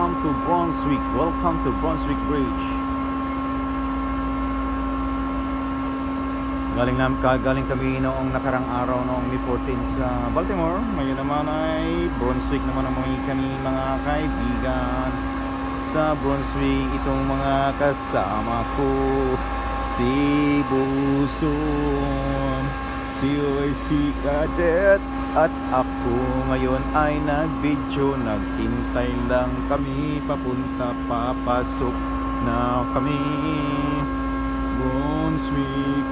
welcome to Brunswick. Welcome to Brunswick Bridge. Galing kami noong nakarang araw noong May 14 sa Baltimore. Ngayon naman ay Brunswick naman ang kami mga kaibigan. Sa Brunswick itong mga kasama ko, si Buson, si Cadet, at ako ngayon ay nag-video. Naghintay lang kami papunta, papasok na kami. Brunswick,